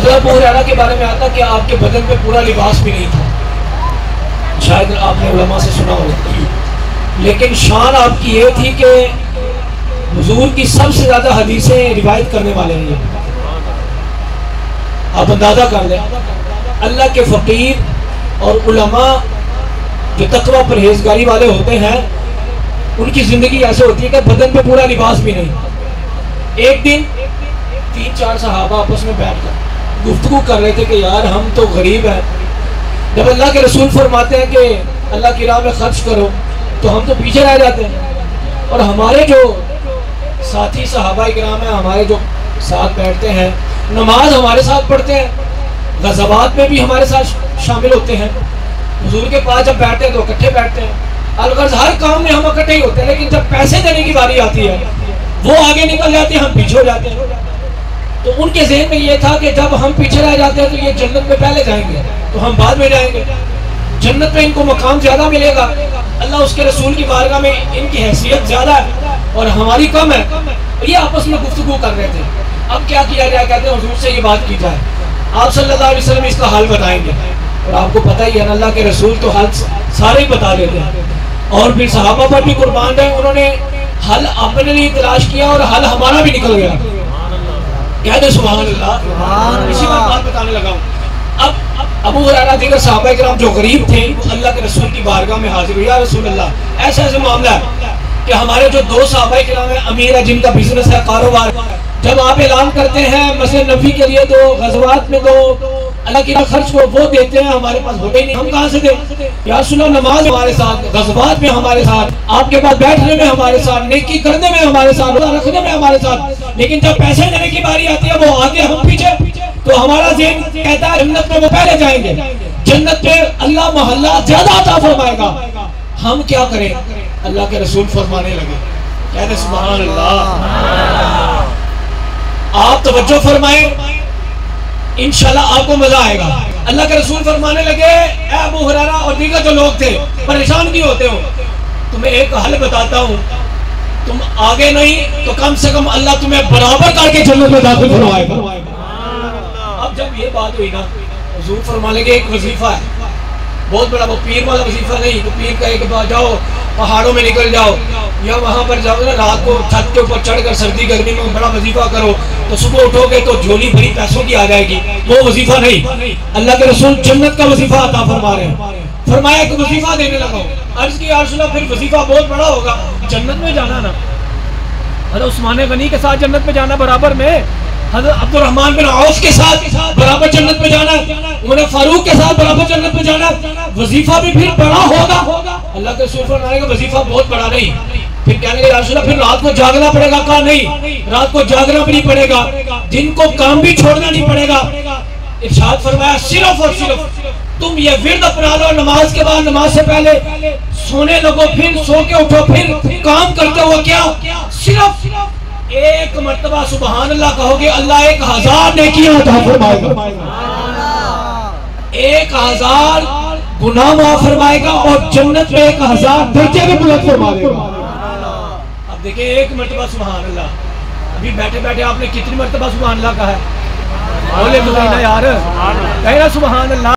حضرت ابو ہریرہ کے بارے میں آتا کہ آپ کے بدن پہ پورا لباس بھی نہیں تھا، شاید آپ نے علماء سے سنا ہو، لیکن شان آپ کی یہ تھی کہ حضور کی سب سے زیادہ حدیثیں روایت کرنے والے ہیں۔ آپ اندازہ کر لیں، اللہ کے فقیر اور علماء جو تقوی پرہیزگاری والے ہوتے ہیں ان کی زندگی ایسے ہوتی ہے کہ بدن پہ پورا لباس بھی نہیں۔ ایک دن 3-4 صحابہ آپس میں بیٹھ کر گفتگو کر رہے تھے کہ یار ہم تو غریب ہیں، جب اللہ کے رسول فرماتے ہیں کہ اللہ کی راہ میں خرچ کرو تو ہم تو پیچھے رہ جاتے ہیں، اور ہمارے جو ساتھی صحابہ کرام ہیں، ہمارے جو ساتھ بیٹھتے ہیں، نماز ہمارے ساتھ پڑھتے ہیں، غزوات میں بھی ہمارے ساتھ شامل ہوتے ہیں، حضور کے پاس جب بیٹھتے ہیں تو اکٹھے بیٹھتے ہیں، الغرض ہر کام میں ہم اکٹھے ہی ہوتے ہیں، لیکن جب پیسے دینے کی باری آتی ہے وہ آگے نکل جاتے ہیں، ہم پیچھے ہو جاتے ہیں۔ تو ان کے ذہن میں یہ تھا کہ جب ہم پیچھے رہ جاتے ہیں تو یہ جنت میں پہلے جائیں گے تو ہم بعد میں جائیں گے، جنت میں ان کو مقام زیادہ ملے گا، اللہ اس کے رسول کی بارگاہ میں ان کی حیثیت زیادہ ہے اور ہماری کم ہے۔ یہ آپس میں گفتگو کر رہے تھے، اب کیا کیا جائے، کہتے ہیں حضور سے یہ بات کی جائے، آپ صلی اللہ علیہ وسلم اس کا حل بتائیں گے، اور آپ کو پتہ ہی ہے اللہ کے رسول تو حل سارے ہی بتا دیتے ہیں، اور پھر صحابہ پر بھی قربان رہے، انہوں نے حل اپنے لیے تلاش کیا اور حل ہمارا بھی نکل گیا۔ کہہ دیں سبحان اللہ، اسی بات بتانے لگا ہوں۔ اب ابو ہریرہ دیگر صحابہ کرام جو غریب تھے وہ اللہ کے رسول کی بارگاہ میں حاضر ہوئے، یا رسول اللہ ایسا معاملہ ہے کہ ہمارے جو 2 صحابہ کرام ہیں، امیر ہے، جن کا بزنس ہے، کاروبار، جب آپ اعلان کرتے ہیں مسجد نبوی کے لیے تو غزوات میں تو اللہ کی خرچ کو وہ دیتے ہیں، ہمارے پاس ہوتے ہی نہیں، ہم کہاں سے دیں؟ یا رسول اللہ نماز ہمارے ساتھ، غزوات میں ہمارے ساتھ، آپ کے پاس بیٹھنے میں ہمارے ساتھ، نیکی کرنے میں ہمارے ساتھ، روزہ رکھنے میں ہمارے ساتھ، لیکن جب پیسے دینے کی باری آتی ہے وہ آگے ہم پیچھے، تو ہمارا ذہن کہتا ہے جنت میں وہ پہلے جائیں گے، جنت پہ اللہ محلہ زیادہ عطا فرمائے گا، ہم کیا کریں؟ اللہ کے رسول فرمانے لگے، کہتے سبحان اللہ، آپ توجہ فرمائیں، انشاءاللہ آپ کو مزہ آئے گا۔ اللہ کے رسول فرمانے لگے، اے ابو ہریرہ اور دیگر جو لوگ تھے، پریشان کیوں ہوتے ہو؟ تمہیں ایک حل بتاتا ہوں، تم آگے نہیں تو کم سے کم اللہ تمہیں برابر کر کے جنت میں داخل فرمائے گا۔ اب جب یہ بات ہوئی نا، حضور فرمانے لگے ایک وظیفہ ہے بہت بڑا، وہ پیر والا وظیفہ نہیں، تو پیر کہے کہ جاؤ پہاڑوں میں نکل جاؤ یا وہاں پر جاؤ نا، رات کو چھت کے اوپر چڑھ کر سردی گرمی میں بڑا وظیفہ کرو تو صبح اٹھو گے تو جھولی بھری پیسوں کی آ جائے گی، وہ وظیفہ نہیں۔ اللہ کے رسول جنت کا وظیفہ عطا فرما رہے ہیں، فرمایا کہ وظیفہ دینے لگا ہوں۔ عرض کی یا رسول اللہ پھر وظیفہ بہت بڑا ہوگا، جنت میں جانا نا، حضرت عثمان غنی کے ساتھ جنت میں جانا برابر میں، حضرت عبد الرحمن بن عوف کے ساتھ برابر جنت میں جانا، عمر فاروق کے ساتھ برابر جنت میں جانا، وظیفہ بھی پھر بڑا ہوگا۔ اللہ کے رسول فرمانے کا وظیفہ بہت بڑا نہیں، پھر کہنے لگے یا رسول اللہ پھر رات کو جاگنا پڑے گا، کہا نہیں رات کو جاگنا بھی نہیں پڑے گا، دن کو کام بھی چھوڑنا نہیں پڑے گا۔ ارشاد فرمایا صرف اور صرف تم یہ ورد اپنا لو، نماز کے بعد نماز سے پہلے سونے لگو، پھر سو کے اٹھو، پھر کام کرتے ہو، کیا صرف ایک مرتبہ سبحان اللہ کہو گے اللہ 1000 نیکیاں عطا فرمائے گا، 1000 گناہ معاف فرمائے گا، اور جنت میں 1000 درجے بھی بلند فرما دے گا۔ اب دیکھیں ایک مرتبہ سبحان اللہ، ابھی بیٹھے بیٹھے آپ نے کتنی مرتبہ سبحان اللہ کہا ہے؟ بولے مدینہ یار، کہہ رہا سبحان اللہ۔